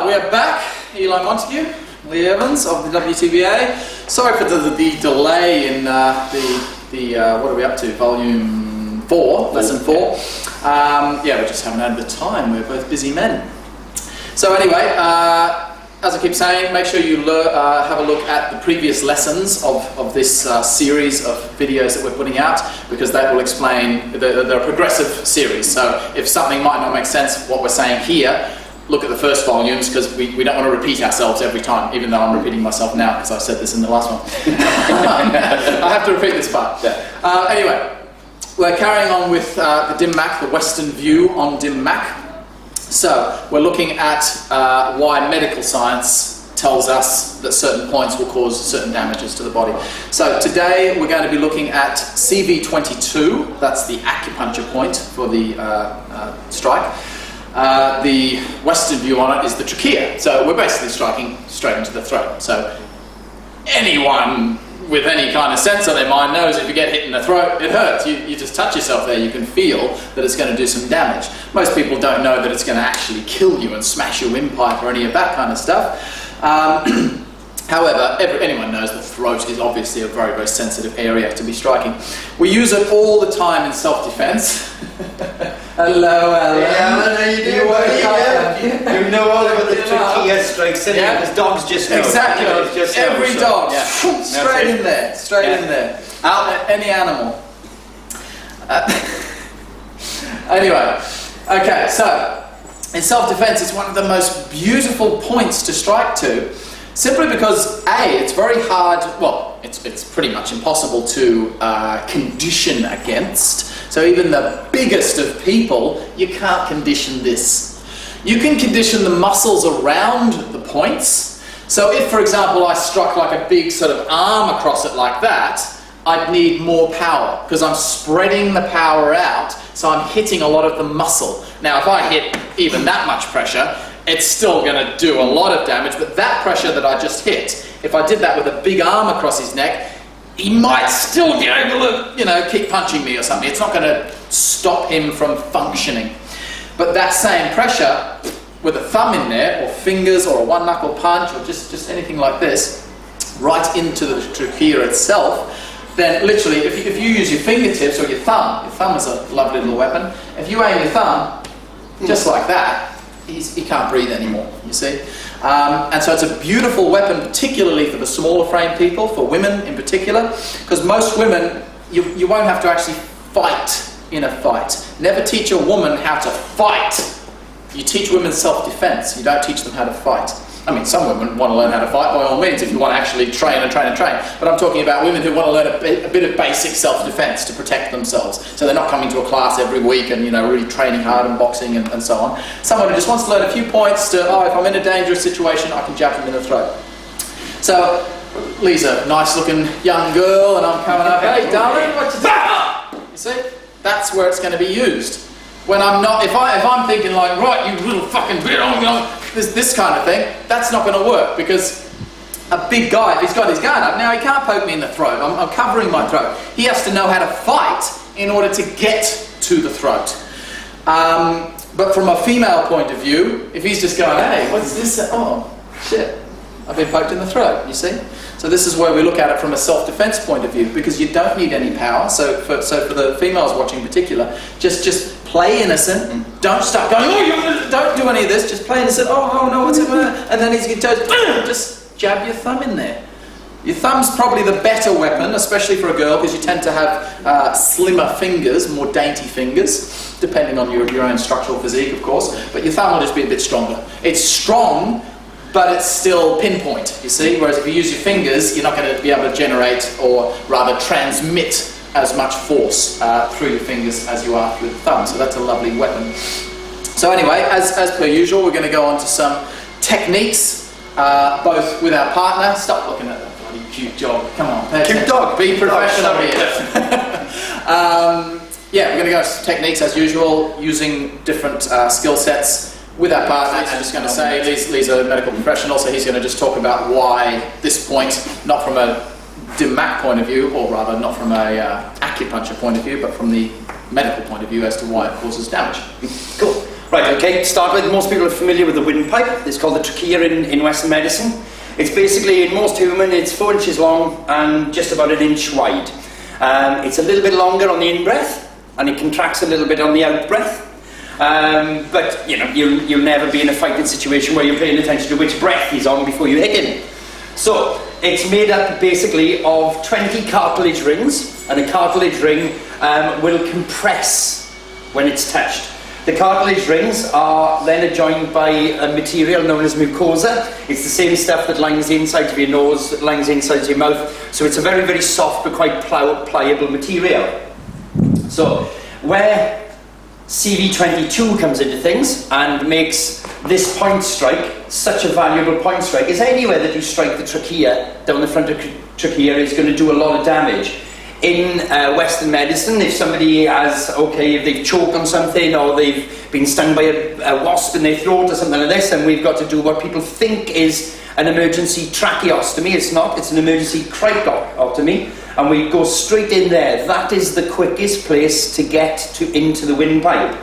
we are back. Eli Montaigue, Leigh Evans of the WTBA. Sorry for the delay in what are we up to? Volume 4, lesson 4. Yeah, we just haven't had the time. We're both busy men. So anyway, as I keep saying, make sure you have a look at the previous lessons of this series of videos that we're putting out, because that will explain the progressive series. So if something might not make sense, what we're saying here, look at the first volumes, because we don't want to repeat ourselves every time, even though I'm repeating myself now because I said this in the last one. I have to repeat this part. Yeah. Anyway, we're carrying on with the dim mak, the Western view on dim mak. So we're looking at why medical science tells us that certain points will cause certain damages to the body. So today we're going to be looking at CV22, that's the acupuncture point for the strike. The Western view on it is the trachea. So we're basically striking straight into the throat. So anyone with any kind of sense on their mind knows if you get hit in the throat, it hurts. You just touch yourself there, you can feel that it's going to do some damage. Most people don't know that it's going to actually kill you and smash your windpipe or any of that kind of stuff. However, anyone knows the throat is obviously a very, very sensitive area to be striking. We use it all the time in self-defense. Hello, Alan. Yeah, how you doing? You know all about the trachea strikes, yeah. Because dogs just know. Exactly. Just every dog, yeah. straight in there, straight in there. Any animal. Anyway, okay, so in self-defense, it's one of the most beautiful points to strike to, simply because A, it's very hard, well, it's pretty much impossible to condition against. So even the biggest of people, you can't condition this. You can condition the muscles around the points. So if, for example, I struck like a big sort of arm across it like that, I'd need more power, because I'm spreading the power out, so I'm hitting a lot of the muscle. Now, if I hit even that much pressure, it's still going to do a lot of damage, but that pressure that I just hit, if I did that with a big arm across his neck, he might still be able to, keep punching me or something. It's not going to stop him from functioning. But that same pressure, with a thumb in there, or fingers, or a one knuckle punch, or just anything like this, right into the trachea itself, then literally, if you use your fingertips or your thumb is a lovely little weapon. If you aim your thumb, just like that, he can't breathe anymore, you see. And so it's a beautiful weapon, particularly for the smaller frame people, for women in particular, because most women, you won't have to actually fight in a fight. Never teach a woman how to fight. You teach women self-defense. You don't teach them how to fight. I mean, some women want to learn how to fight, by all means, if you want to actually train. But I'm talking about women who want to learn a bit of basic self-defense to protect themselves. So they're not coming to a class every week and, really training hard and boxing and so on. Someone who just wants to learn a few points to, if I'm in a dangerous situation, I can jab them in the throat. So, Leigh's a nice-looking young girl, and I'm coming up, hey, darling, what you doing? You see? That's where it's going to be used. When I'm not, if I'm thinking like, right, you little fucking bitch, this kind of thing, that's not going to work, because a big guy, if he's got his guard up, now he can't poke me in the throat. I'm covering my throat. He has to know how to fight in order to get to the throat. But from a female point of view, if he's just going, hey, what's this? Oh, shit, I've been poked in the throat, you see? So this is where we look at it from a self-defense point of view, because you don't need any power. So for the females watching in particular, just play innocent. Don't start going, don't do any of this. Just play innocent. Oh no, what's it? And then he's just jab your thumb in there. Your thumb's probably the better weapon, especially for a girl, because you tend to have slimmer fingers, more dainty fingers, depending on your own structural physique, of course. But your thumb will just be a bit stronger. It's strong, but it's still pinpoint, you see? Whereas if you use your fingers, you're not going to be able to generate, or rather transmit, as much force through your fingers as you are through the thumb. So that's a lovely weapon. So anyway, as per usual, we're going to go on to some techniques, both with our partner. Stop looking at that bloody cute dog. Come on, cute dog. Be professional here. Yeah, we're going to go to techniques as usual, using different skill sets with our partner. I'm just going to say, Leigh's a medical professional, so he's going to just talk about why this point, not from a dim mak point of view, or rather not from a acupuncture point of view, but from the medical point of view as to why it causes damage. Cool. Right, okay, start with, most people are familiar with the windpipe. It's called the trachea in Western medicine. It's basically, in most humans, it's 4 inches long and just about an inch wide. It's a little bit longer on the in-breath, and it contracts a little bit on the out-breath. But, you know, you'll never be in a fighting situation where you're paying attention to which breath he's on before you hit him. So, it's made up basically of 20 cartilage rings, and a cartilage ring will compress when it's touched. The cartilage rings are then adjoined by a material known as mucosa. It's the same stuff that lines the inside of your nose, that lines the inside of your mouth. So it's a very, very soft but quite pliable material. So where CV22 comes into things and makes this point strike such a valuable point strike is anywhere that you strike the trachea, down the front of the trachea, is going to do a lot of damage. In Western medicine, if somebody has, if they've choked on something or they've been stung by a wasp in their throat or something like this, and we've got to do what people think is an emergency tracheostomy. It's not, it's an emergency cricotomy, and we go straight in there. That is the quickest place to get into the windpipe.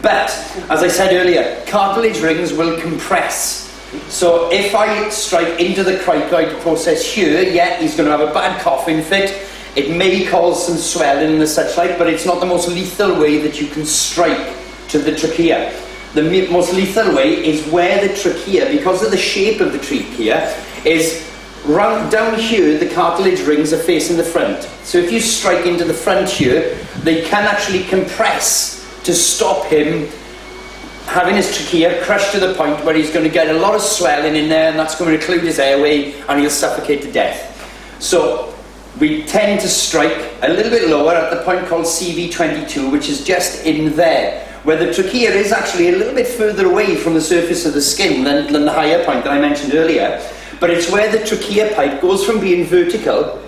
But, as I said earlier, cartilage rings will compress. So if I strike into the cricoid process here, he's going to have a bad coughing fit. It may cause some swelling and such like, but it's not the most lethal way that you can strike to the trachea. The most lethal way is where the trachea, because of the shape of the trachea, is down here, the cartilage rings are facing the front. So if you strike into the front here, they can actually compress to stop him having his trachea crushed to the point where he's going to get a lot of swelling in there, and that's going to occlude his airway, and he'll suffocate to death. So we tend to strike a little bit lower at the point called CV22, which is just in there, where the trachea is actually a little bit further away from the surface of the skin than the higher point that I mentioned earlier. But it's where the trachea pipe goes from being vertical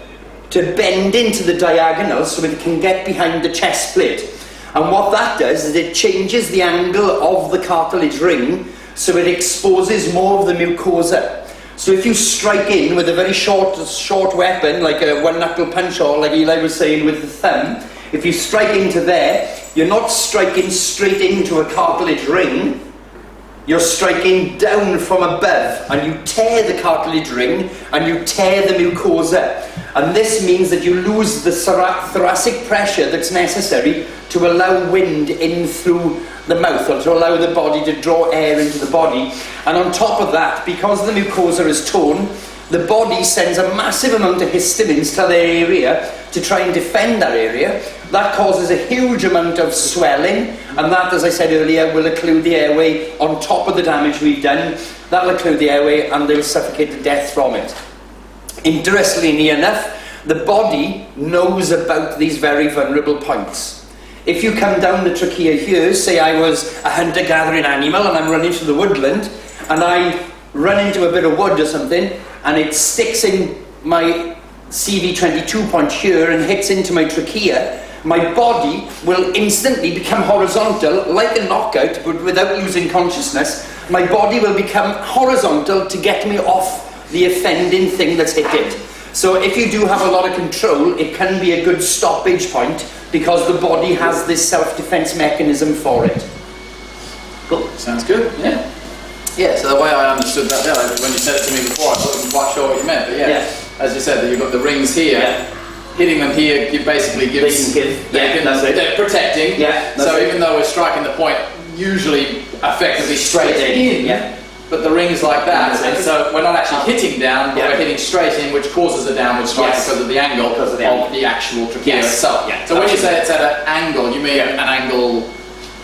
to bend into the diagonal so it can get behind the chest plate. And what that does is it changes the angle of the cartilage ring so it exposes more of the mucosa. So if you strike in with a very short weapon, like a one knuckle punch, or like Eli was saying with the thumb, if you strike into there, you're not striking straight into a cartilage ring, you're striking down from above, and you tear the cartilage ring, and you tear the mucosa. And this means that you lose the thoracic pressure that's necessary to allow wind in through the mouth, or to allow the body to draw air into the body. And on top of that, because the mucosa is torn, the body sends a massive amount of histamines to the area to try and defend that area. That causes a huge amount of swelling, and that, as I said earlier, will occlude the airway on top of the damage we've done. That will occlude the airway, and they'll suffocate to death from it. Interestingly enough, the body knows about these very vulnerable points. If you come down the trachea here, say I was a hunter-gathering animal and I'm running through the woodland, and I run into a bit of wood or something, and it sticks in my CV22 point here and hits into my trachea, my body will instantly become horizontal, like a knockout, but without losing consciousness. My body will become horizontal to get me off the offending thing that's hit it. So if you do have a lot of control, it can be a good stoppage point, because the body has this self-defense mechanism for it. Cool. Sounds good. Yeah. Yeah, so the way I understood that there, when you said it to me before, I wasn't quite sure what you meant, but as you said, that you've got the rings here, hitting them here basically gives... They're protecting, so even though we're striking the point usually effectively straight in, but the ring's like that, and so we're not actually hitting down, but we're hitting straight in, which causes a downward strike because of the angle of the actual trachea itself. So when you say it's at an angle, you mean an angle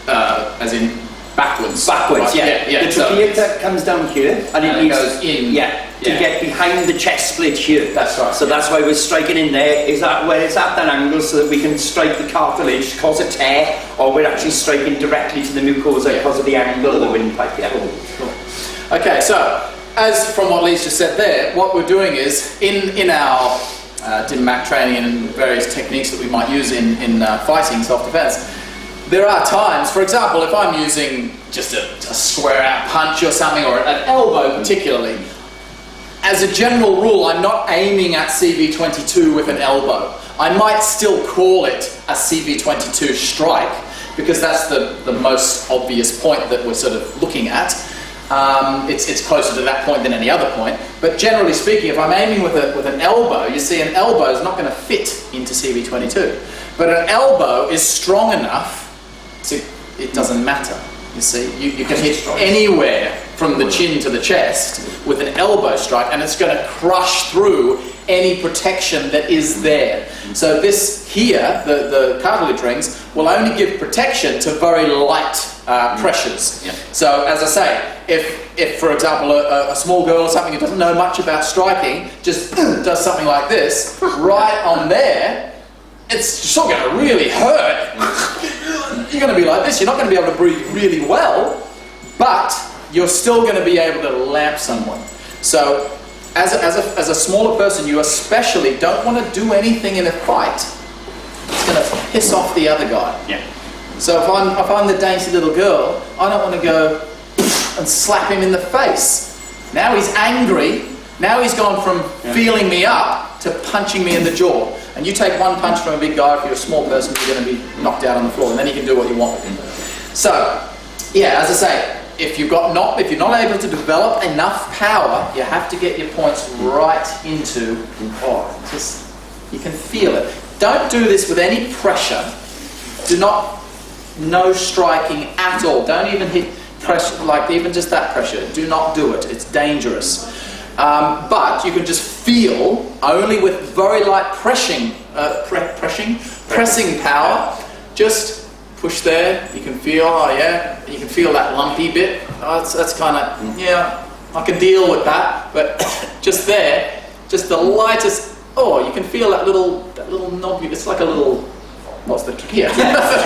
as in backwards? Backwards, right? The trachea comes down here, and it goes in to get behind the chest plate here. That's right. So that's why we're striking in there, is that where it's at that angle, so that we can strike the cartilage, cause a tear, or we're actually striking directly to the mucosa because of the angle of the windpipe. Cool. Okay, so as from what Leigh's just said there, what we're doing is in our DIMMAC training and various techniques that we might use in fighting self-defense, there are times, for example, if I'm using just a square out punch or something, or an elbow particularly, as a general rule, I'm not aiming at CV22 with an elbow. I might still call it a CV22 strike, because that's the most obvious point that we're sort of looking at. It's closer to that point than any other point. But generally speaking, if I'm aiming with an elbow, you see an elbow is not going to fit into CV22. But an elbow is strong enough to, it doesn't matter. You see, you can hit anywhere from the chin to the chest with an elbow strike, and it's going to crush through any protection that is there. So this here, the cartilage rings, will only give protection to very light pressures. Yeah. So as I say, if for example a small girl or something who doesn't know much about striking just does something like this, right on there, it's still going to really hurt. You're going to be like this. You're not going to be able to breathe really well, but you're still going to be able to lamp someone. So as a smaller person, you especially don't want to do anything in a fight. It's going to piss off the other guy. Yeah. So if I'm the dainty little girl, I don't want to go and slap him in the face. Now he's angry. Now he's gone from feeling me up to punching me in the jaw. And you take one punch from a big guy, if you're a small person, you're going to be knocked out on the floor, and then you can do what you want with him. So, yeah, as I say, if you're not able to develop enough power, you have to get your points right into, you can feel it. Don't do this with any pressure. No striking at all. Don't even hit pressure, like even just that pressure. Do not do it. It's dangerous. But you can just feel, only with very light pressing power, just push there. You can feel, you can feel that lumpy bit. That's kind of, I can deal with that. But just there, just the lightest, you can feel that little knob. It's like a little, what's the trachea?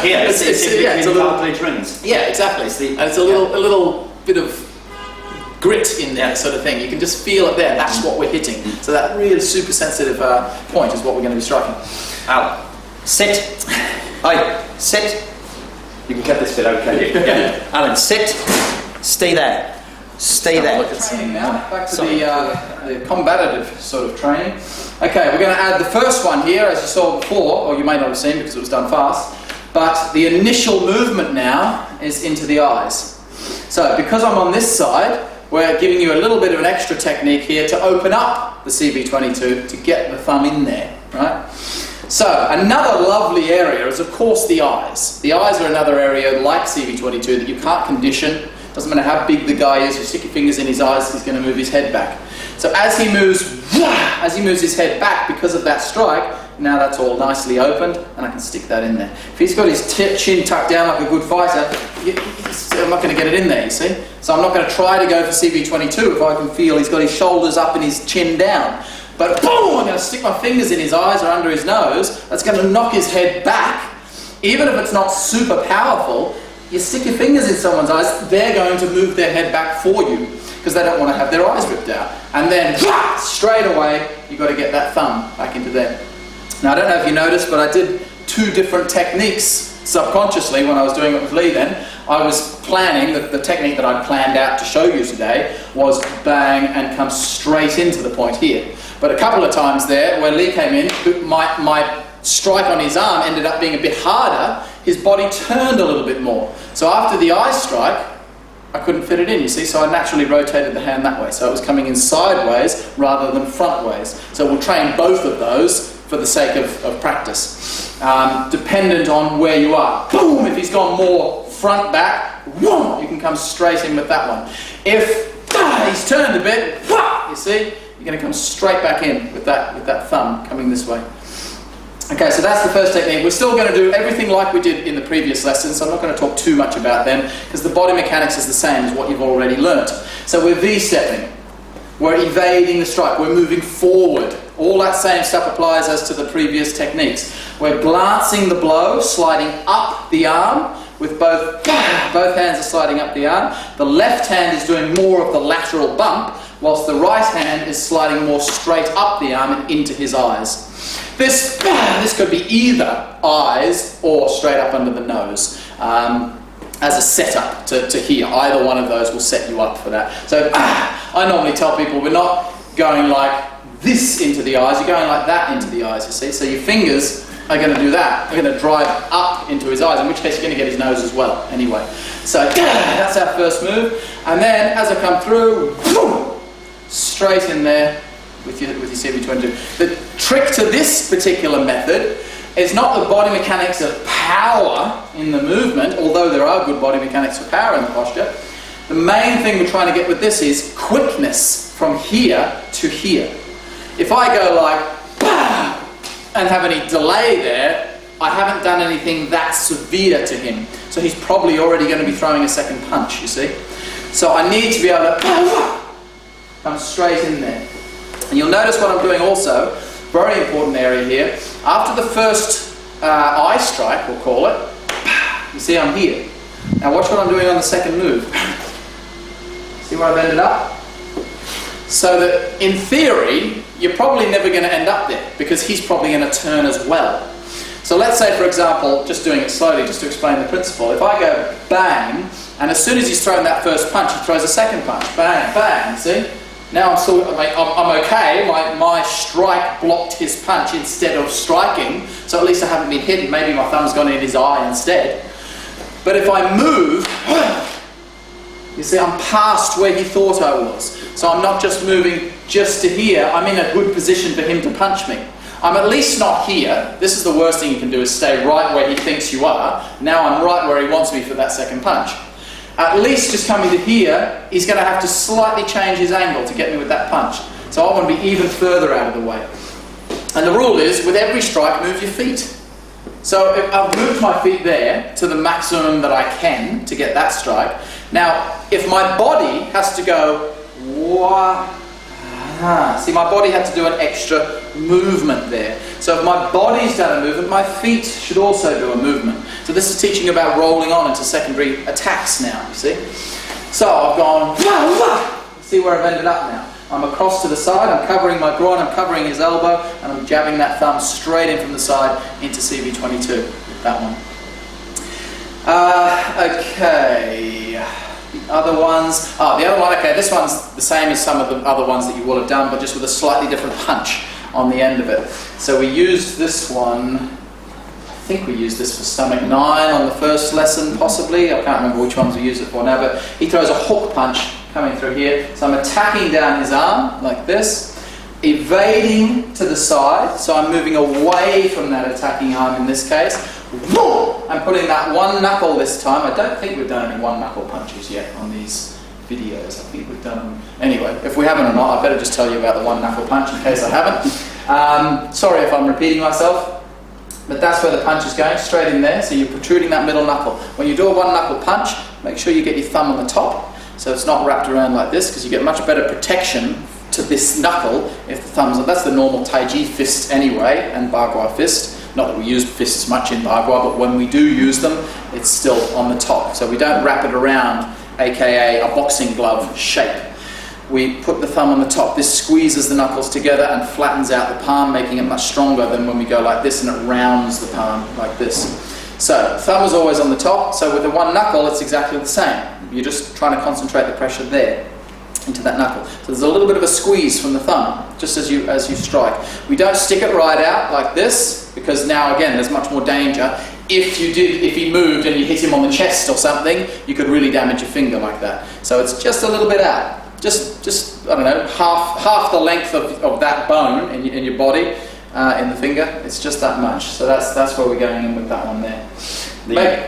It's a little cartilage rings. Yeah, exactly. And it's a little bit of grit in there, sort of thing. You can just feel it there. That's what we're hitting. So that really super sensitive point is what we're going to be striking. Al, sit. Aye, sit. You can cut this bit out, can't you? Yeah. Alan, sit. Stay there. Stay there. Look at training now. Back to the combative sort of training. Okay, we're going to add the first one here, as you saw before, or you may not have seen because it was done fast. But the initial movement now is into the eyes. So because I'm on this side, we're giving you a little bit of an extra technique here to open up the CV22 to get the thumb in there, right? So another lovely area is of course the eyes. The eyes are another area like CV22 that you can't condition. Doesn't matter how big the guy is, you stick your fingers in his eyes, he's going to move his head back. So as he moves his head back because of that strike, now that's all nicely opened, and I can stick that in there. If he's got his chin tucked down like a good fighter, I'm not going to get it in there, you see? So I'm not going to try to go for CV22 if I can feel he's got his shoulders up and his chin down. But boom, I'm going to stick my fingers in his eyes or under his nose. That's going to knock his head back. Even if it's not super powerful, you stick your fingers in someone's eyes, they're going to move their head back for you because they don't want to have their eyes ripped out. And then straight away, you've got to get that thumb back into there. Now, I don't know if you noticed, but I did two different techniques subconsciously when I was doing it with Leigh then. I was planning, the technique that I planned out to show you today was bang and come straight into the point here. But a couple of times there, where Leigh came in, my strike on his arm ended up being a bit harder. His body turned a little bit more. So after the eye strike, I couldn't fit it in, you see, so I naturally rotated the hand that way. So it was coming in sideways rather than frontways. So we'll train both of those for the sake of practice. Dependent on where you are. Boom! If he's gone more front back, whoom, you can come straight in with that one. If he's turned a bit, you see, you're going to come straight back in with that thumb coming this way. Okay, so that's the first technique. We're still going to do everything like we did in the previous lesson, so I'm not going to talk too much about them because the body mechanics is the same as what you've already learnt. So we're V-stepping. We're evading the strike. We're moving forward. All that same stuff applies as to the previous techniques. We're glancing the blow, sliding up the arm with both hands are sliding up the arm. The left hand is doing more of the lateral bump, whilst the right hand is sliding more straight up the arm and into his eyes. This could be either eyes or straight up under the nose as a setup to here. Either one of those will set you up for that. So I normally tell people we're not going like this into the eyes, you're going like that into the eyes, you see. So your fingers are going to do that. They're going to drive up into his eyes, in which case you're going to get his nose as well, anyway. So that's our first move. And then, as I come through, straight in there with your CV22. The trick to this particular method is not the body mechanics of power in the movement, although there are good body mechanics of power in the posture. The main thing we're trying to get with this is quickness from here to here. If I go like, and have any delay there, I haven't done anything that severe to him. So he's probably already going to be throwing a second punch, you see. So I need to be able to come straight in there. And you'll notice what I'm doing also, very important area here. After the first eye strike, we'll call it, you see I'm here. Now watch what I'm doing on the second move. See where I've ended up? So that, in theory, you're probably never going to end up there, because he's probably going to turn as well. So let's say, for example, just doing it slowly, just to explain the principle. If I go bang, and as soon as he's thrown that first punch, he throws a second punch. Bang, bang, see? Now I'm okay, my strike blocked his punch instead of striking, so at least I haven't been hit, maybe my thumb's gone in his eye instead. But if I move, you see, I'm past where he thought I was. So I'm not just moving just to here, I'm in a good position for him to punch me. I'm at least not here. This is the worst thing you can do, is stay right where he thinks you are. Now I'm right where he wants me for that second punch. At least just coming to here, he's going to have to slightly change his angle to get me with that punch. So I want to be even further out of the way. And the rule is, with every strike, move your feet. So if I've moved my feet there to the maximum that I can to get that strike. Now, if my body has to go, see, my body had to do an extra movement there. So if my body's done a movement, my feet should also do a movement. So this is teaching about rolling on into secondary attacks now, you see. So I've gone, see where I've ended up now. I'm across to the side, I'm covering my groin, I'm covering his elbow, and I'm jabbing that thumb straight in from the side into CV22, that one. Okay. The other ones, the other one, okay, this one's the same as some of the other ones that you will have done, but just with a slightly different punch on the end of it. So we used this one, I think we used this for stomach 9 on the first lesson, possibly. I can't remember which ones we used it for now, but he throws a hook punch coming through here. So I'm attacking down his arm, like this, evading to the side, so I'm moving away from that attacking arm in this case. I'm putting that one knuckle this time. I don't think we've done any one knuckle punches yet on these videos. I think we've done them. Anyway, if we haven't or not, I better just tell you about the one knuckle punch in case I haven't. Sorry if I'm repeating myself, but that's where the punch is going, straight in there. So you're protruding that middle knuckle. When you do a one knuckle punch, make sure you get your thumb on the top, so it's not wrapped around like this, because you get much better protection to this knuckle if the thumb's on. That's the normal Tai Chi fist anyway, and Bagua fist. Not that we use fists much in Bagua, but when we do use them, it's still on the top. So we don't wrap it around, aka a boxing glove shape. We put the thumb on the top. This squeezes the knuckles together and flattens out the palm, making it much stronger than when we go like this and it rounds the palm like this. So thumb is always on the top. So with the one knuckle, it's exactly the same. You're just trying to concentrate the pressure there into that knuckle. So there's a little bit of a squeeze from the thumb, just as you strike. We don't stick it right out like this, because now again there's much more danger. If he moved and you hit him on the chest or something, you could really damage your finger like that. So it's just a little bit out. Just I don't know, half the length of that bone in your body, in the finger. It's just that much. So that's where we're going in with that one there.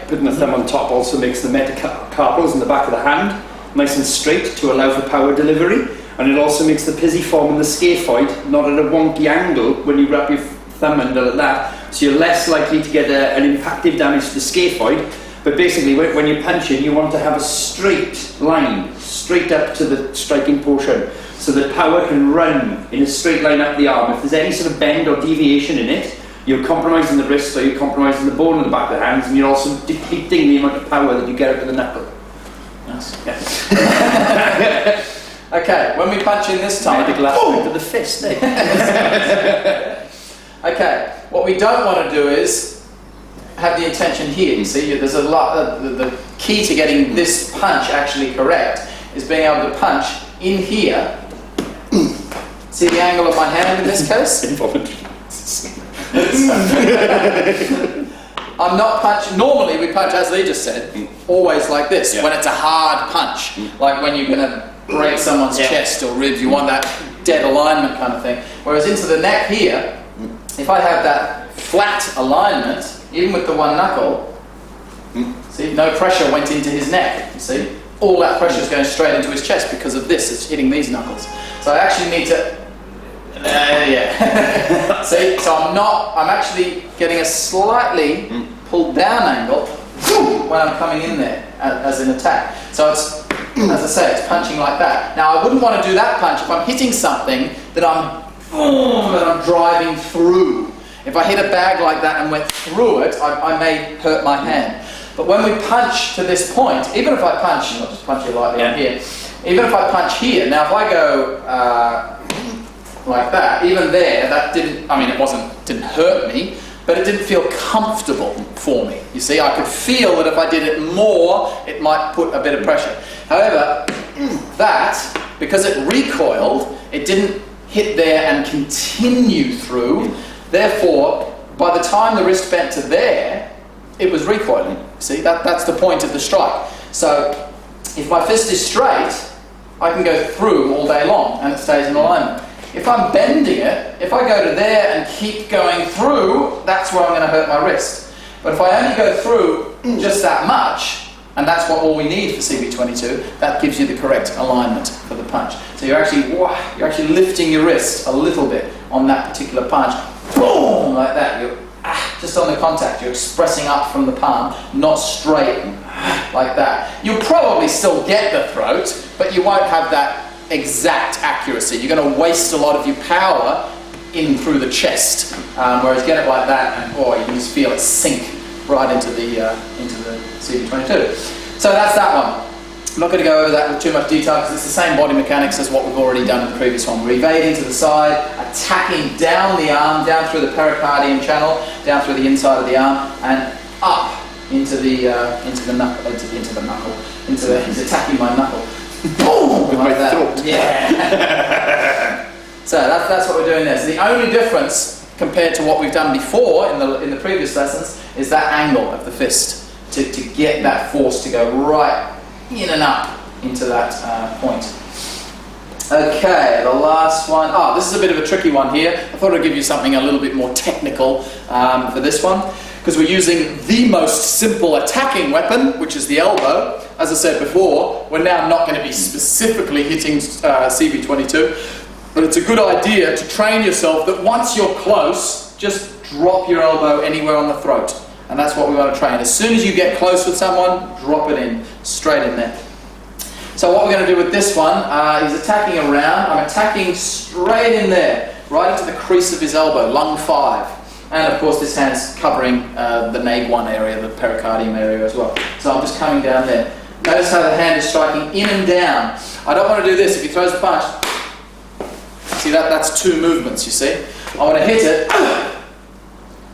Putting the thumb on top also makes the metacarpals in the back of the hand nice and straight to allow for power delivery, and it also makes the pisiform and the scaphoid not at a wonky angle when you wrap your thumb under like that, so you're less likely to get an impactive damage to the scaphoid. But basically when you're punching, you want to have a straight line, straight up to the striking portion, so that power can run in a straight line up the arm. If there's any sort of bend or deviation in it, you're compromising the wrist, or you're compromising the bone in the back of the hands, and you're also depleting the amount of power that you get out of the knuckle. Yeah. Okay, when we punch in this time, the glass of the fist. Okay, what we don't want to do is have the intention here. You see, there's a lot. The key to getting this punch actually correct is being able to punch in here See the angle of my hand in this case? Involuntary. I'm not punching. Normally we punch, as Leigh just said, always like this, when it's a hard punch. Like when you're going to break someone's chest or ribs, you want that dead alignment kind of thing. Whereas into the neck here, if I have that flat alignment, even with the one knuckle, see, no pressure went into his neck, you see? All that pressure is going straight into his chest because of this, it's hitting these knuckles. So I actually need to, see, so I'm actually getting a slightly pulled down angle when I'm coming in there as an attack. So it's, as I say, it's punching like that. Now I wouldn't want to do that punch if I'm hitting something that I'm driving through. If I hit a bag like that and went through it, I may hurt my hand. But when we punch to this point, even if I punch, I'll just punch you lightly on here, even if I punch here, now if I go like that, even there, that didn't, I mean it didn't hurt me, but it didn't feel comfortable for me. You see, I could feel that if I did it more, it might put a bit of pressure. However, that, because it recoiled, it didn't hit there and continue through. Therefore, by the time the wrist bent to there, it was recoiling. See, that's the point of the strike. So, if my fist is straight, I can go through all day long and it stays in alignment. If I'm bending it, if I go to there and keep going through, that's where I'm going to hurt my wrist. But if I only go through just that much, and that's what all we need for CV22, that gives you the correct alignment for the punch. So you're actually lifting your wrist a little bit on that particular punch. Boom! Like that. You're just on the contact. You're expressing up from the palm, not straight like that. You'll probably still get the throat, but you won't have that exact accuracy. You're going to waste a lot of your power in through the chest. Whereas get it like that, and you can just feel it sink right into the CV22. So that's that one. I'm not going to go over that with too much detail because it's the same body mechanics as what we've already done in the previous one. We're evading to the side, attacking down the arm, down through the pericardium channel, down through the inside of the arm, and up into the knuckle. He's attacking my knuckle. Boom! With like my throat. Yeah. So that's what we're doing there. So the only difference compared to what we've done before in the previous lessons is that angle of the fist to get that force to go right in and up into that point. Okay, the last one. This is a bit of a tricky one here. I thought I'd give you something a little bit more technical for this one, because we're using the most simple attacking weapon, which is the elbow. As I said before, we're now not going to be specifically hitting CV22, but it's a good idea to train yourself that once you're close, just drop your elbow anywhere on the throat. And that's what we want to train. As soon as you get close with someone, drop it in, straight in there. So what we're going to do with this one, he's attacking around. I'm attacking straight in there, right into the crease of his elbow, lung 5. And of course this hand's covering the nave 1 area, the pericardium area as well. So I'm just coming down there. Notice how the hand is striking in and down. I don't want to do this. If he throws a punch, see that's 2 movements, you see. I want to hit it,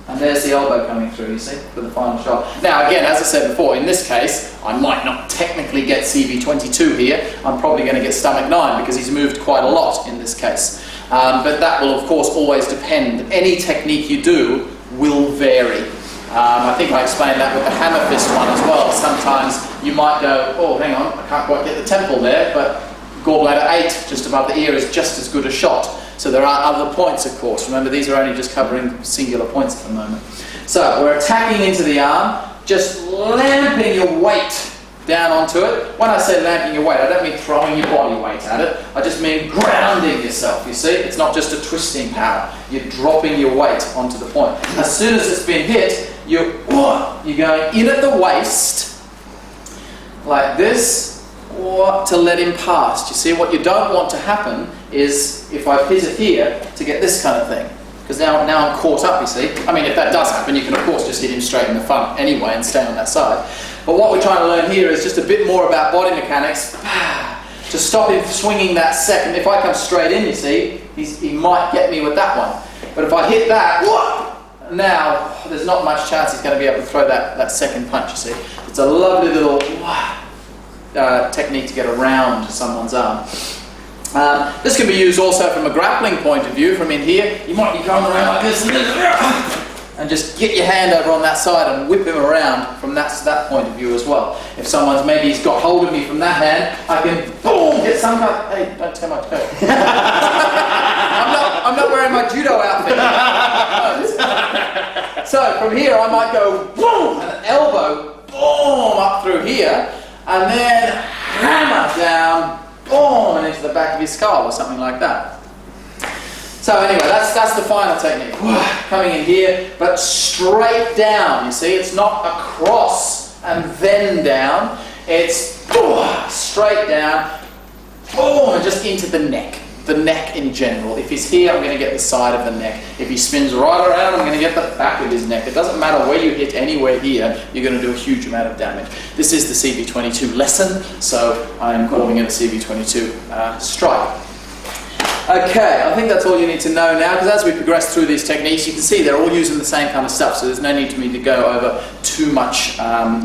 and there's the elbow coming through, you see, for the final shot. Now again, as I said before, in this case, I might not technically get CV22 here. I'm probably going to get stomach 9 because he's moved quite a lot in this case. But that will of course always depend. Any technique you do will vary. I think I explained that with the hammer fist one as well. Sometimes you might go, oh hang on, I can't quite get the temple there, but gallbladder 8 just above the ear is just as good a shot. So there are other points, of course. Remember, these are only just covering singular points at the moment. So we're attacking into the arm, just lamping your weight down onto it. When I say lamping your weight, I don't mean throwing your body weight at it. I just mean grounding yourself, you see? It's not just a twisting power. You're dropping your weight onto the point. As soon as it's been hit, you're going in at the waist, like this, or to let him past. You see, what you don't want to happen is, if I hit it here, to get this kind of thing. Because now I'm caught up, you see. I mean, if that does happen, you can of course just hit him straight in the front anyway and stay on that side. But what we're trying to learn here is just a bit more about body mechanics to stop him swinging that second. If I come straight in, you see, he might get me with that one. But if I hit that, now there's not much chance he's going to be able to throw that second punch, you see. It's a lovely little technique to get around someone's arm. This can be used also from a grappling point of view. From in here, you might be going around like this and just get your hand over on that side and whip him around from that point of view as well. If someone's maybe he's got hold of me from that hand, I can boom, get some kind of, hey, don't tear my toe. I'm not wearing my judo outfit. So from here I might go boom, and an elbow boom up through here, and then hammer down, boom, and into the back of his skull or something like that. So anyway, that's the final technique. Coming in here, but straight down, you see. It's not across and then down. It's straight down, boom, and just into the neck. The neck in general. If he's here, I'm going to get the side of the neck. If he spins right around, I'm going to get the back of his neck. It doesn't matter where you hit anywhere here, you're going to do a huge amount of damage. This is the CV22 lesson, so I'm calling it a CV22 strike. Okay, I think that's all you need to know now, because as we progress through these techniques, you can see they're all using the same kind of stuff, so there's no need for me to go over too much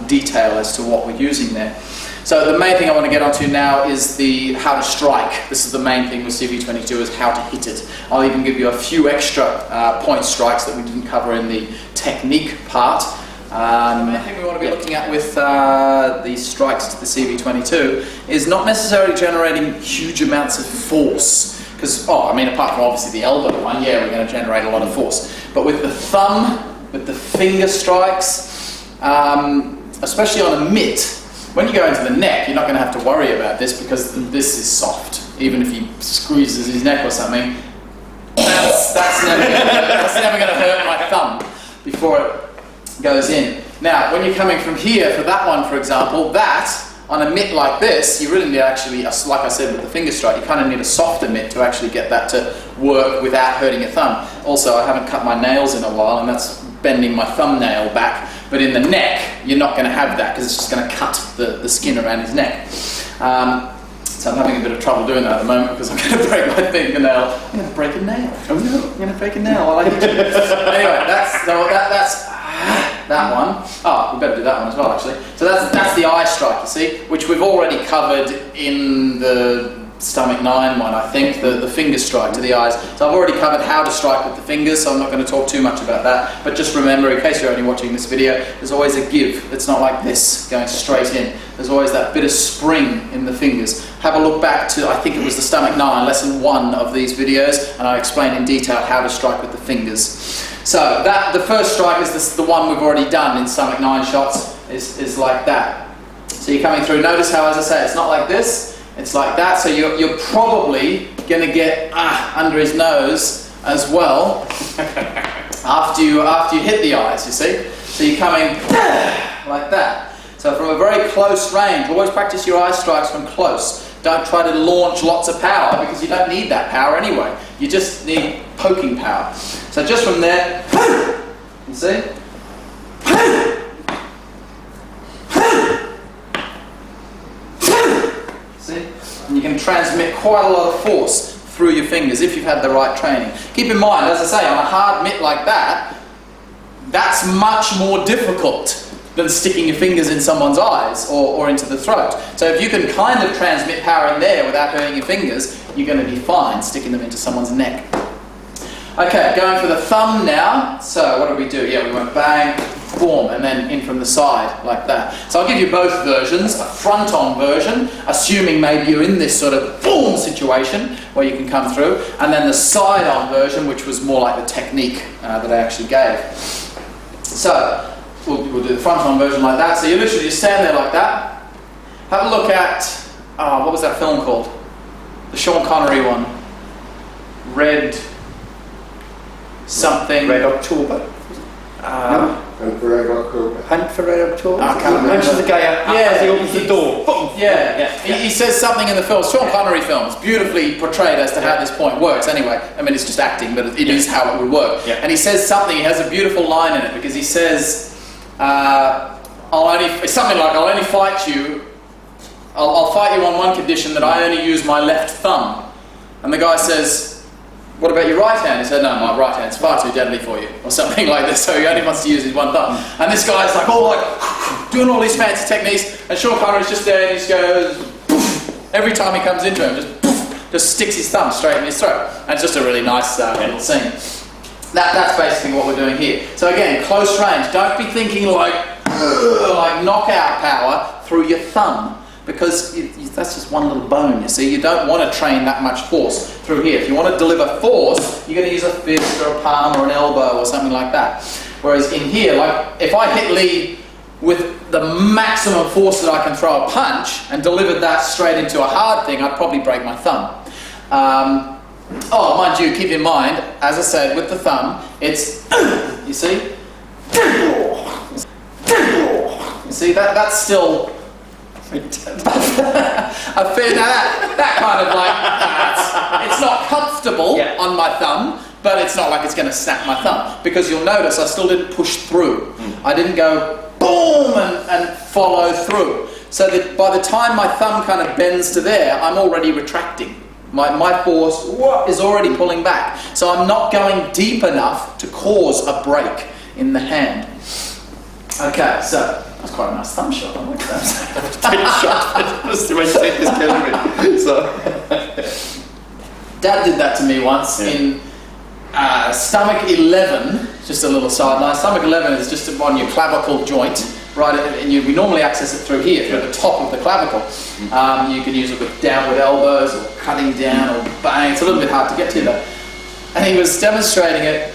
detail as to what we're using there. So the main thing I want to get onto now is the how to strike. This is the main thing with CV22, is how to hit it. I'll even give you a few extra point strikes that we didn't cover in the technique part. The main thing we want to be looking at with these strikes to the CV22 is not necessarily generating huge amounts of force. Because, I mean, apart from obviously the elbow one, yeah, we're going to generate a lot of force. But with the thumb, with the finger strikes, especially on a mitt, when you go into the neck, you're not going to have to worry about this because this is soft. Even if he squeezes his neck or something, that's never going to hurt my thumb before it goes in. Now, when you're coming from here, for that one, for example, on a mitt like this, you really need actually, like I said with the finger strike, you kind of need a softer mitt to actually get that to work without hurting your thumb. Also, I haven't cut my nails in a while, and that's bending my thumbnail back. But in the neck, you're not going to have that because it's just going to cut the skin around his neck. So I'm having a bit of trouble doing that at the moment because I'm going to break my fingernail. I'm going to break a nail. Oh no, I'm going to break a nail while I hit you. Anyway, that's that one. Oh, we better do that one as well, actually. So that's the eye strike, you see, which we've already covered in the stomach 9 one, I think, the finger strike to the eyes. So I've already covered how to strike with the fingers, so I'm not going to talk too much about that. But just remember, in case you're only watching this video, there's always a give. It's not like this, going straight in. There's always that bit of spring in the fingers. Have a look back to, I think it was the stomach 9, lesson 1 of these videos, and I explain in detail how to strike with the fingers. So the first strike is the one we've already done in stomach 9 shots, is like that. So you're coming through. Notice how, as I say, it's not like this. It's like that, so you're probably going to get under his nose as well after you hit the eyes, you see. So you're coming like that. So from a very close range, always practice your eye strikes from close. Don't try to launch lots of power because you don't need that power anyway. You just need poking power. So just from there, you see. And you can transmit quite a lot of force through your fingers if you've had the right training. Keep in mind, as I say, on a hard mitt like that, that's much more difficult than sticking your fingers in someone's eyes or into the throat. So if you can kind of transmit power in there without hurting your fingers, you're going to be fine sticking them into someone's neck. Okay, going for the thumb now. So what did we do? Yeah, we went bang, boom, and then in from the side, like that. So I'll give you both versions, a front-on version, assuming maybe you're in this sort of boom situation where you can come through, and then the side-on version, which was more like the technique that I actually gave. So we'll do the front-on version like that. So you literally just stand there like that. Have a look at, what was that film called? The Sean Connery one. Red October. No. Hunt for Red October. Hunt for Red October. I can't remember. Punches the guy as he opens the door. Boom. Yeah. He says something in the film. Sean Connery film. It's beautifully portrayed as to how this point works. Anyway, I mean, it's just acting, but it is how it would work. Yeah. And he says something. He has a beautiful line in it because he says, it's something like, I'll only fight you. I'll fight you on one condition, that I only use my left thumb. And the guy says, what about your right hand? He said, no, my right hand's far too deadly for you, or something like this, so he only wants to use his one thumb. And this guy's like, doing all these fancy techniques, and Sean Connery's just there, and he just goes, poof, every time he comes into him, just just sticks his thumb straight in his throat. And it's just a really nice little scene. That's basically what we're doing here. So again, close range. Don't be thinking like knockout power through your thumb, because that's just one little bone, you see. You don't want to train that much force through here. If you want to deliver force, you're going to use a fist or a palm or an elbow or something like that. Whereas in here, like if I hit Leigh with the maximum force that I can throw a punch and delivered that straight into a hard thing, I'd probably break my thumb. Oh, mind you, keep in mind, as I said, with the thumb, it's, you see? You see, that's still a fair, now that kind of like, it's not comfortable on my thumb, but it's not like it's going to snap my thumb, because you'll notice I still didn't push through. I didn't go boom and follow through. So that by the time my thumb kind of bends to there, I'm already retracting. My force is already pulling back. So I'm not going deep enough to cause a break in the hand. Okay, so that's quite a nice thumb shot. I like that. Just the way you take this so. Dad did that to me once in stomach 11, just a little sideline. Stomach 11 is just on your clavicle joint, right? And we normally access it through here, through the top of the clavicle. You can use it with downward elbows or cutting down or bang. It's a little bit hard to get to though. And he was demonstrating it.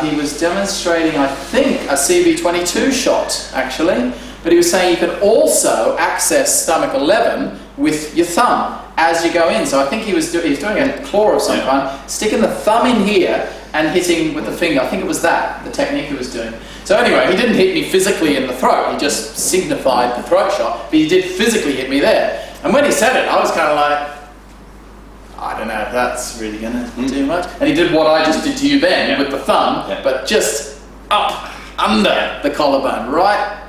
He was demonstrating, I think, a CV22 shot, actually. But he was saying you can also access stomach 11 with your thumb as you go in. So I think he was doing a claw of some kind, sticking the thumb in here and hitting with the finger. I think it was the technique he was doing. So anyway, he didn't hit me physically in the throat. He just signified the throat shot, but he did physically hit me there. And when he said it, I was kind of like, I don't know if that's really going to do much. And he did what I just did to you then with the thumb, but just up under the collarbone, right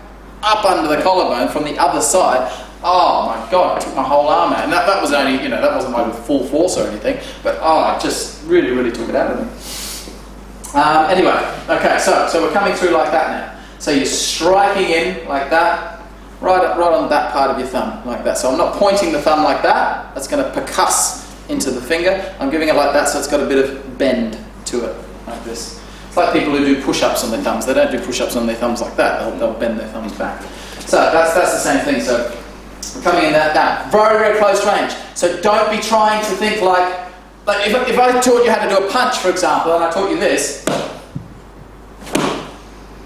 up under the collarbone from the other side. Oh my God, it took my whole arm out. And that was only, that wasn't like with full force or anything, but it just really, really took it out of me. Anyway, okay, so we're coming through like that now. So you're striking in like that, right on that part of your thumb, like that. So I'm not pointing the thumb like that. That's going to percuss into the finger. I'm giving it like that, so it's got a bit of bend to it, like this. It's like people who do push-ups on their thumbs. They don't do push-ups on their thumbs like that. They'll bend their thumbs back. So that's the same thing. So we're coming in that down. Very, very close range. So don't be trying to think like if I taught you how to do a punch, for example, and I taught you this,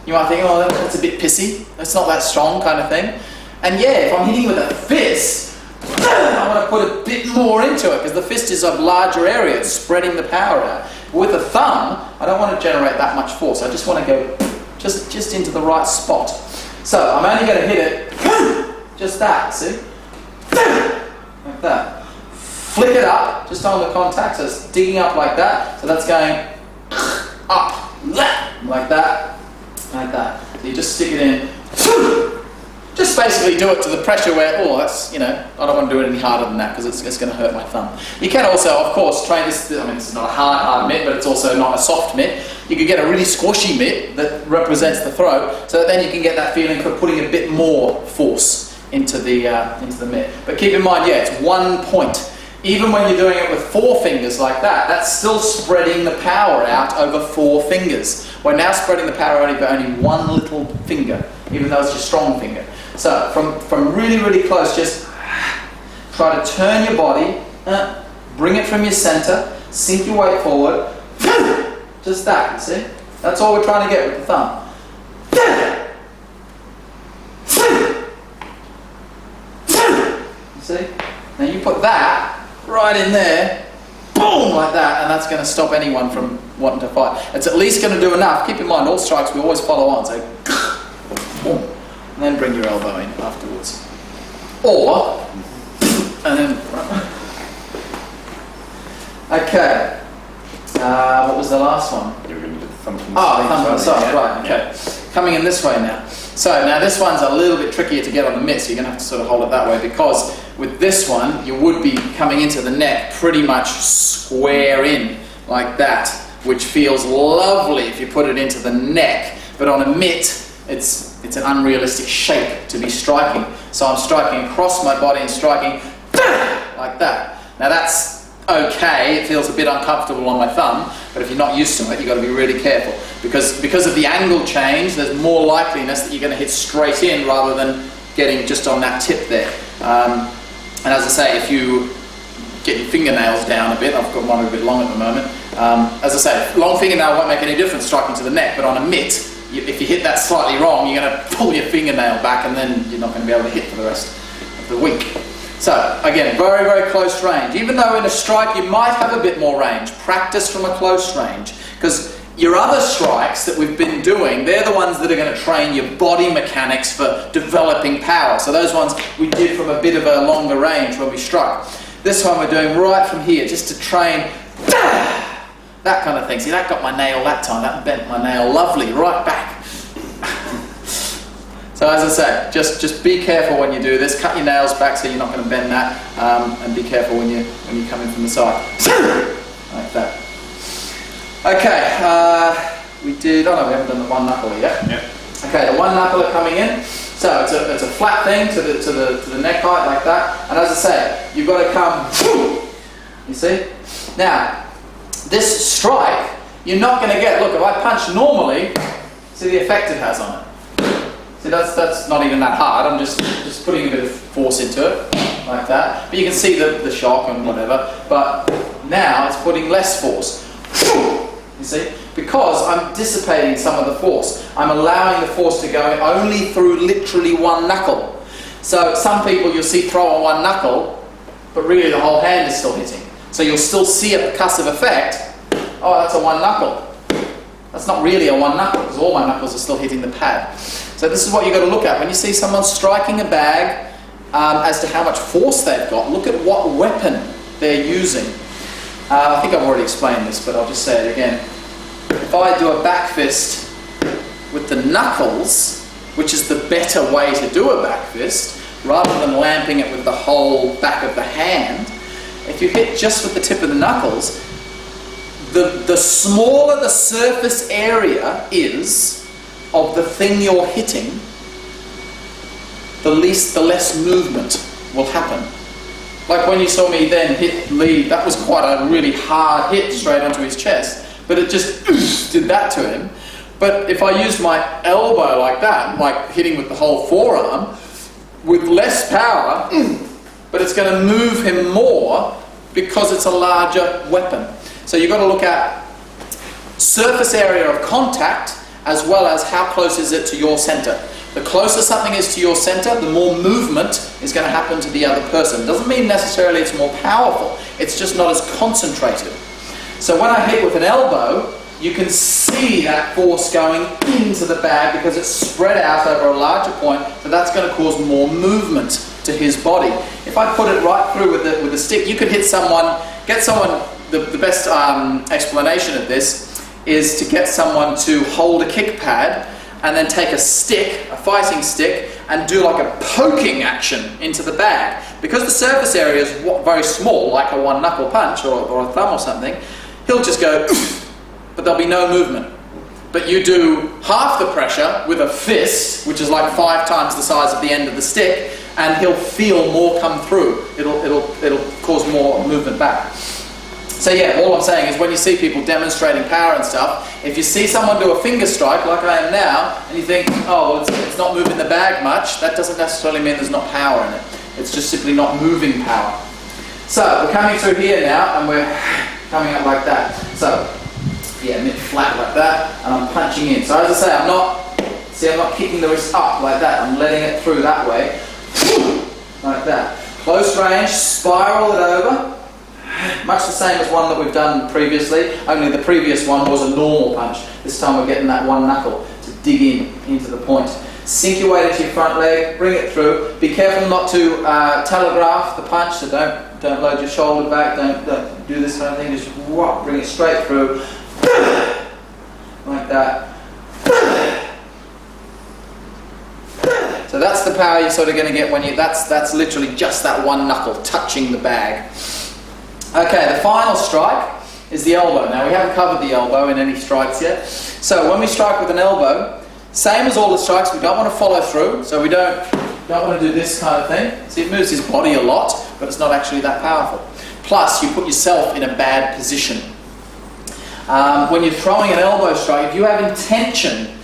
you might think, oh, that's a bit pissy. That's not that strong kind of thing. And yeah, if I'm hitting with a fist, I want to put a bit more into it because the fist is a larger area. It's spreading the power out. With a thumb, I don't want to generate that much force. I just want to go just into the right spot. So I'm only going to hit it just that, see? Like that. Flick it up, just on the contact, so it's digging up like that. So that's going up, like that, like that. So you just stick it in. Just basically do it to the pressure where, that's, I don't want to do it any harder than that because it's going to hurt my thumb. You can also, of course, train this, this is not a hard mitt, but it's also not a soft mitt. You could get a really squashy mitt that represents the throat, so that then you can get that feeling of putting a bit more force into the mitt. But keep in mind, it's 1 point. Even when you're doing it with 4 fingers like that, that's still spreading the power out over 4 fingers. We're now spreading the power out over only 1 little finger, even though it's your strong finger. So from really, really close, just try to turn your body, bring it from your center, sink your weight forward, just that, you see? That's all we're trying to get with the thumb. You see? Now you put that right in there, boom, like that, and that's going to stop anyone from wanting to fight. It's at least going to do enough. Keep in mind, all strikes we always follow on, so boom, and then bring your elbow in afterwards. Or, and then, okay, what was the last one? You're going to do the thumb from the thumb from the side, right, okay. Coming in this way now. So now this one's a little bit trickier to get on the mitt, so you're going to have to sort of hold it that way, because with this one, you would be coming into the neck pretty much square in, like that, which feels lovely if you put it into the neck, but on a mitt, it's an unrealistic shape to be striking. So I'm striking across my body and striking like that. Now that's okay, it feels a bit uncomfortable on my thumb, but if you're not used to it, you've got to be really careful. Because of the angle change, there's more likeliness that you're going to hit straight in rather than getting just on that tip there. And as I say, if you get your fingernails down a bit, I've got mine a bit long at the moment, as I say, long fingernail won't make any difference striking to the neck, but on a mitt, if you hit that slightly wrong, you're going to pull your fingernail back and then you're not going to be able to hit for the rest of the week. So, again, very, very close range. Even though in a strike you might have a bit more range, practice from a close range. Because your other strikes that we've been doing, they're the ones that are going to train your body mechanics for developing power. So those ones we did from a bit of a longer range when we struck. This one we're doing right from here, just to train that kind of thing. See, that got my nail that time, that bent my nail lovely, right back. So as I say, just be careful when you do this. Cut your nails back so you're not going to bend that, and be careful when you come in from the side, like that. Okay, we did. Oh no, we haven't done the one knuckler yet. Yeah. Okay, the one knuckler coming in. So it's a flat thing to the neck height like that. And as I say, you've got to come. You see? Now, this strike, you're not going to get. Look, if I punch normally, see the effect it has on it. See, that's not even that hard. I'm just putting a bit of force into it, like that. But you can see the shock and whatever. But now it's putting less force. You see? Because I'm dissipating some of the force. I'm allowing the force to go only through literally one knuckle. So some people you'll see throw on one knuckle, but really the whole hand is still hitting. So you'll still see a percussive effect. Oh, that's a one knuckle. That's not really a one knuckle, because all my knuckles are still hitting the pad. So this is what you've got to look at. When you see someone striking a bag, as to how much force they've got, look at what weapon they're using. I think I've already explained this, but I'll just say it again. If I do a back fist with the knuckles, which is the better way to do a back fist, rather than lamping it with the whole back of the hand, if you hit just with the tip of the knuckles, the smaller the surface area is of the thing you're hitting, the less movement will happen. Like when you saw me then hit Leigh, that was quite a really hard hit straight onto his chest, but it just did that to him. But if I used my elbow like that, like hitting with the whole forearm, with less power, but it's going to move him more because it's a larger weapon. So you've got to look at surface area of contact as well as how close is it to your center. The closer something is to your center, the more movement is going to happen to the other person. It doesn't mean necessarily it's more powerful, it's just not as concentrated. So when I hit with an elbow, you can see that force going into the bag because it's spread out over a larger point, so that's going to cause more movement to his body. If I put it right through with the stick, you could hit someone, the best explanation of this is to get someone to hold a kick pad and then take a stick, a fighting stick, and do like a poking action into the bag. Because the surface area is very small, like a one knuckle punch or a thumb or something, he'll just go, but there'll be no movement. But you do half the pressure with a fist, which is like 5 times the size of the end of the stick, and he'll feel more come through. It'll cause more movement back. So yeah, all I'm saying is when you see people demonstrating power and stuff, if you see someone do a finger strike like I am now, and you think, oh, it's not moving the bag much, that doesn't necessarily mean there's not power in it. It's just simply not moving power. So we're coming through here now, and we're coming up like that. So yeah, mid flat like that, and I'm punching in. So as I say, I'm not kicking the wrist up like that. I'm letting it through that way, like that. Close range, spiral it over. Much the same as one that we've done previously, only the previous one was a normal punch. This time we're getting that one knuckle to dig into the point. Sink your weight into your front leg, bring it through. Be careful not to telegraph the punch, so don't load your shoulder back, don't do this kind of thing, just bring it straight through, like that. So that's the power you're sort of going to get when that's literally just that one knuckle touching the bag. Okay, the final strike is the elbow. Now we haven't covered the elbow in any strikes yet. So when we strike with an elbow, same as all the strikes, we don't want to follow through, so we don't want to do this kind of thing. See, it moves his body a lot, but it's not actually that powerful. Plus, you put yourself in a bad position. When you're throwing an elbow strike, if you have intention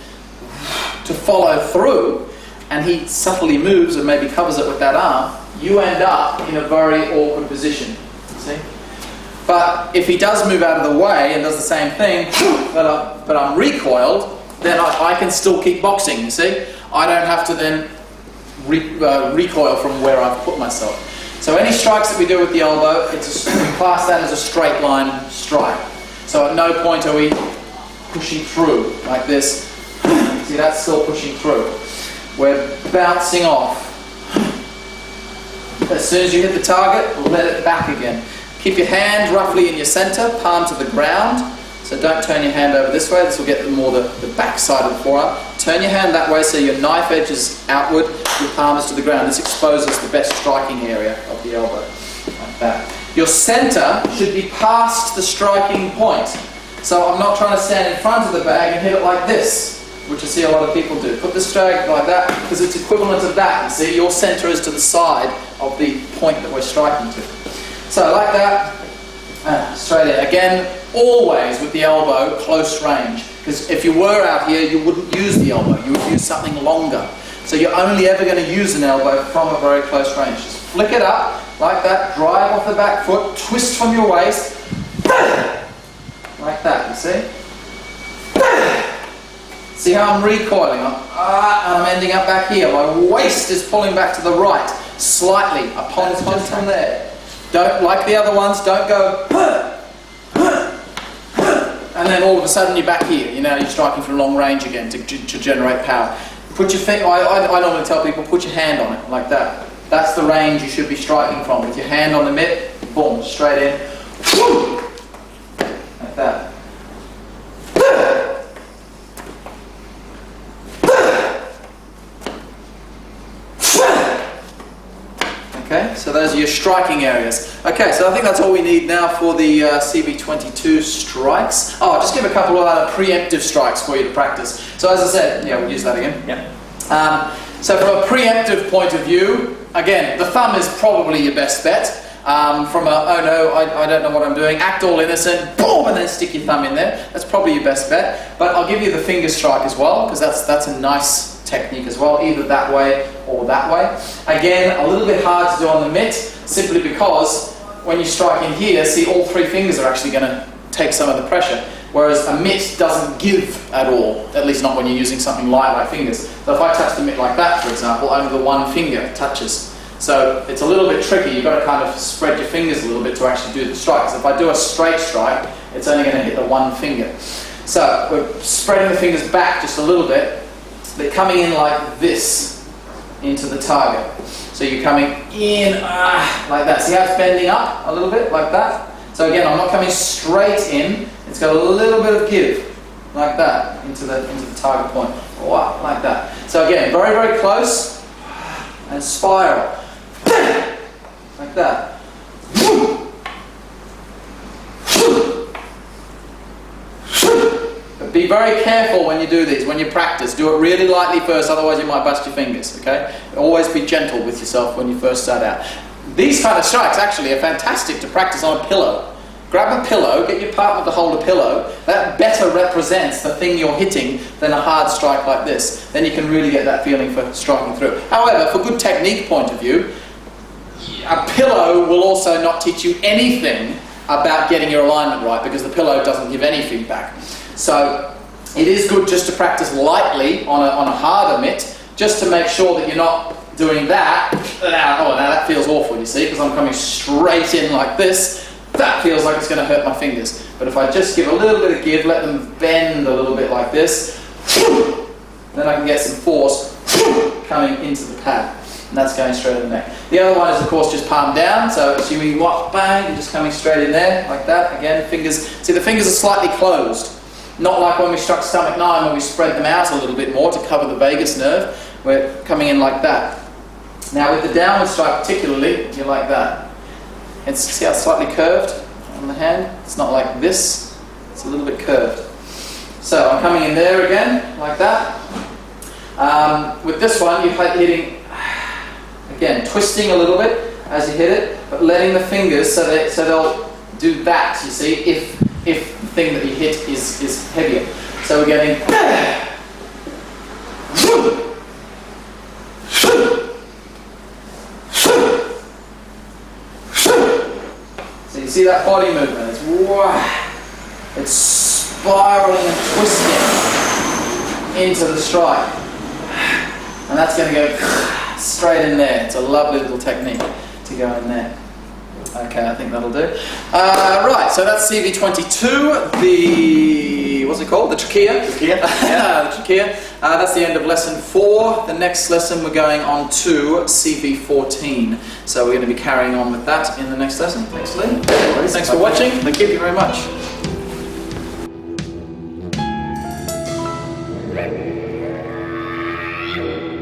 to follow through, and he subtly moves and maybe covers it with that arm, you end up in a very awkward position. See? But if he does move out of the way and does the same thing, but I'm recoiled, then I can still keep boxing, you see? I don't have to then recoil from where I've put myself. So any strikes that we do with the elbow, we class that as a straight line strike. So at no point are we pushing through like this. See, that's still pushing through. We're bouncing off. As soon as you hit the target, let it back again. Keep your hand roughly in your center, palm to the ground. So don't turn your hand over this way. This will get more the back side of the forearm. Turn your hand that way so your knife edge is outward, your palm is to the ground. This exposes the best striking area of the elbow, like that. Your center should be past the striking point. So I'm not trying to stand in front of the bag and hit it like this, which I see a lot of people do. Put the strike like that, because it's equivalent of that. You see, your center is to the side of the point that we're striking to. So like that, straight in. Again, always with the elbow, close range. Because if you were out here, you wouldn't use the elbow. You would use something longer. So you're only ever going to use an elbow from a very close range. Just flick it up, like that, drive off the back foot, twist from your waist, like that, you see? See how I'm recoiling? And I'm ending up back here. My waist is pulling back to the right, slightly, upon from there. Don't, like the other ones, don't go, and then all of a sudden you're back here. You're striking from long range again to generate power. Put your finger, I normally tell people, put your hand on it, like that. That's the range you should be striking from. With your hand on the mitt, boom, straight in, like that. Okay, so those are your striking areas. Okay, so I think that's all we need now for the CV22 strikes. Oh, I'll just give a couple of other preemptive strikes for you to practice. So as I said, yeah, we'll use that again. Yeah. So from a preemptive point of view, again, the thumb is probably your best bet. From a, oh no, I don't know what I'm doing, act all innocent, boom, and then stick your thumb in there. That's probably your best bet. But I'll give you the finger strike as well, because that's a nice technique as well, either that way or that way. Again, a little bit hard to do on the mitt, simply because when you strike in here, see, all three fingers are actually going to take some of the pressure, whereas a mitt doesn't give at all, at least not when you're using something light like fingers. So if I touch the mitt like that, for example, only the one finger touches. So it's a little bit tricky. You've got to kind of spread your fingers a little bit to actually do the strike. So if I do a straight strike, it's only going to hit the one finger. So we're spreading the fingers back just a little bit. They're coming in like this into the target. So you're coming in like that. See how it's bending up a little bit like that? So again, I'm not coming straight in. It's got a little bit of give like that into the target point. Wow, like that. So again, very, very close and spiral like that. But be very careful when you do these, when you practice. Do it really lightly first, otherwise you might bust your fingers, okay? Always be gentle with yourself when you first start out. These kind of strikes actually are fantastic to practice on a pillow. Grab a pillow, get your partner to hold a pillow. That better represents the thing you're hitting than a hard strike like this. Then you can really get that feeling for striking through. However, for good technique point of view, a pillow will also not teach you anything about getting your alignment right, because the pillow doesn't give any feedback. So it is good just to practice lightly on a harder mitt, just to make sure that you're not doing that. Oh, now that feels awful, you see, because I'm coming straight in like this. That feels like it's going to hurt my fingers. But if I just give a little bit of give, let them bend a little bit like this, then I can get some force coming into the pad. And that's going straight in the neck. The other one is, of course, just palm down. So assuming what, bang, you're just coming straight in there, like that. Again, fingers, see the fingers are slightly closed. Not like when we struck stomach 9, where we spread them out a little bit more to cover the vagus nerve. We're coming in like that. Now with the downward strike particularly, you're like that. And see how it's slightly curved on the hand? It's not like this, it's a little bit curved. So I'm coming in there again, like that. With this one, you're hitting, again, twisting a little bit as you hit it, but letting the fingers so they'll do that, you see, if the thing that you hit is heavier. So we're getting so you see that body movement, it's spiraling and twisting into the strike. And that's going to go straight in there. It's a lovely little technique to go in there. Okay, I think that'll do. Right, so that's CV22, the, what's it called? The trachea. Trachea. Yeah, the trachea. That's the end of lesson 4. The next lesson we're going on to CV14. So we're going to be carrying on with that in the next lesson. Thanks, Leigh. Thanks for watching. Thank you very much. Thank you.